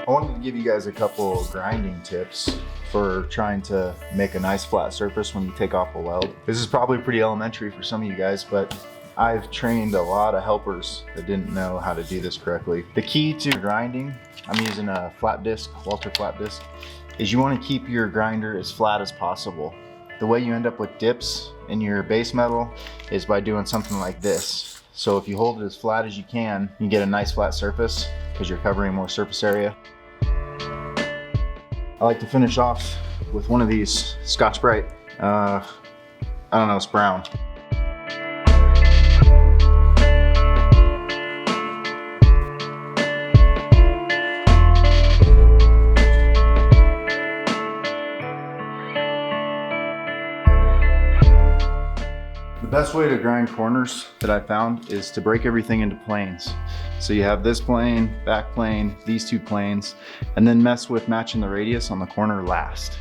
I wanted to give you guys a couple grinding tips for trying to make a nice flat surface when you take off a weld. This is probably pretty elementary for some of you guys, but I've trained a lot of helpers that didn't know how to do this correctly. The key to grinding, I'm using a flat disc, Welder flat disc, is you want to keep your grinder as flat as possible. The way you end up with dips in your base metal is by doing something like this. So if you hold it as flat as you can, you get a nice flat surface because you're covering more surface area. I like to finish off with one of these Scotch-Brite, I don't know, it's brown. The best way to grind corners that I found is to break everything into planes. So you have this plane, back plane, these two planes, and then mess with matching the radius on the corner last.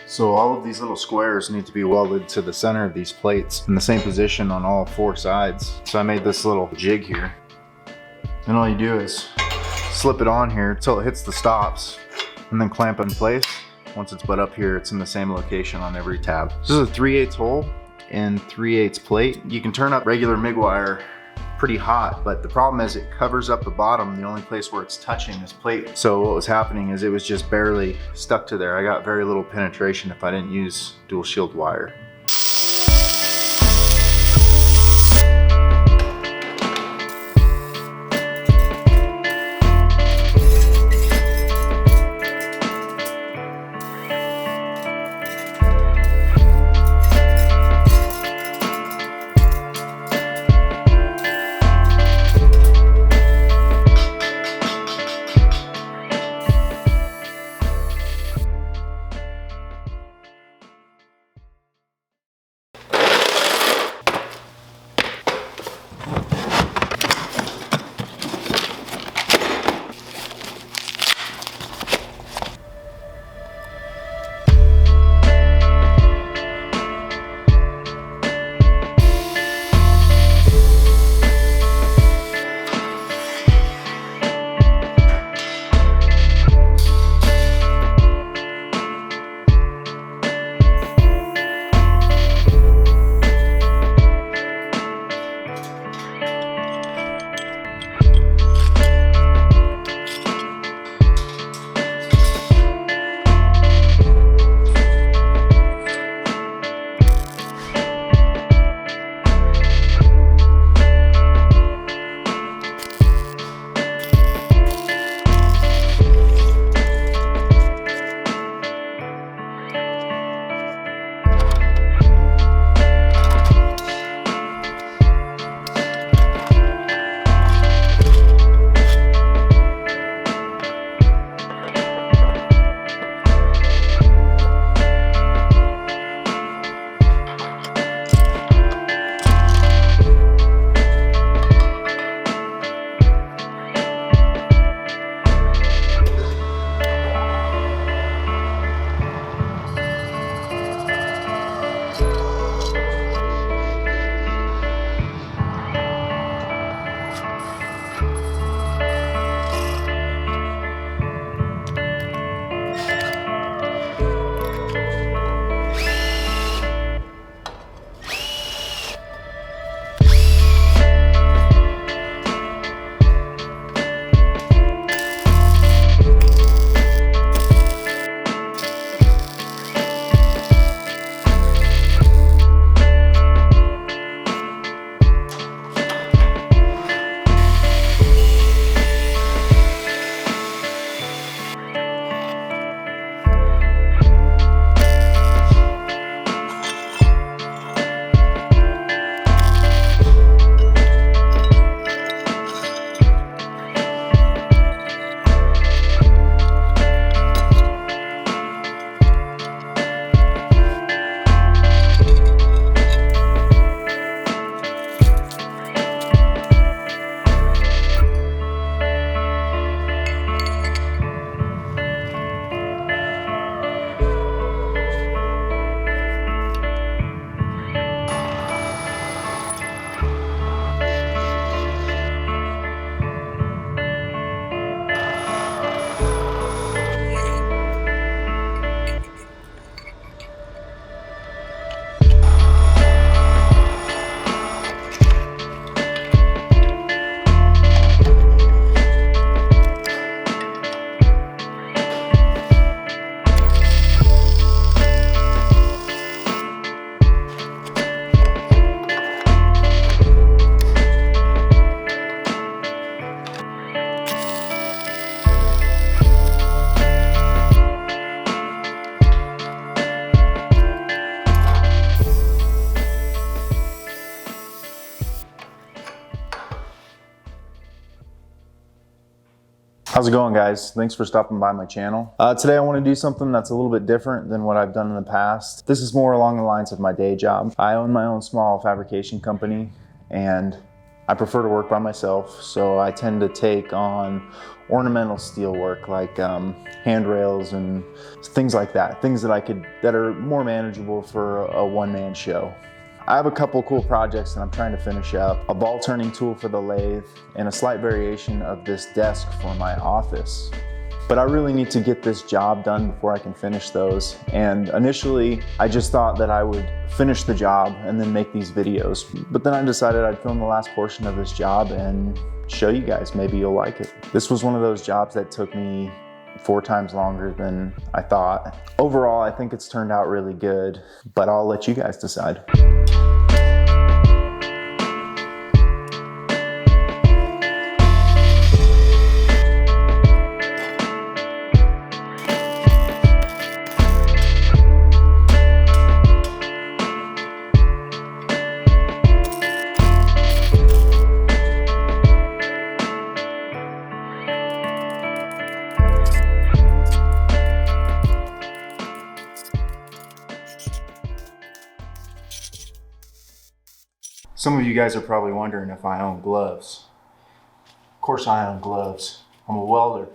So all of these little squares need to be welded to the center of these plates in the same position on all four sides. So I made this little jig here. And all you do is slip it on here until it hits the stops and then clamp in place. Once it's butt up here, it's in the same location on every tab. This is a 3/8 hole and 3/8 plate. You can turn up regular MIG wire pretty hot, but the problem is it covers up the bottom. The only place where it's touching this plate. So what was happening is it was just barely stuck to there. I got very little penetration if I didn't use dual shield wire. How's it going, guys? Thanks for stopping by my channel. Today I want to do something that's a little bit different than what I've done in the past. This is more along the lines of my day job. I own my own small fabrication company and I prefer to work by myself, so I tend to take on ornamental steel work like handrails and things like that. Things that are more manageable for a one-man show. I have a couple cool projects that I'm trying to finish up. A ball turning tool for the lathe and a slight variation of this desk for my office. But I really need to get this job done before I can finish those. And initially, I just thought that I would finish the job and then make these videos. But then I decided I'd film the last portion of this job and show you guys. Maybe you'll like it. This was one of those jobs that took me 4 times longer than I thought. Overall, I think it's turned out really good, but I'll let you guys decide. Some of you guys are probably wondering if I own gloves. Of course I own gloves. I'm a welder.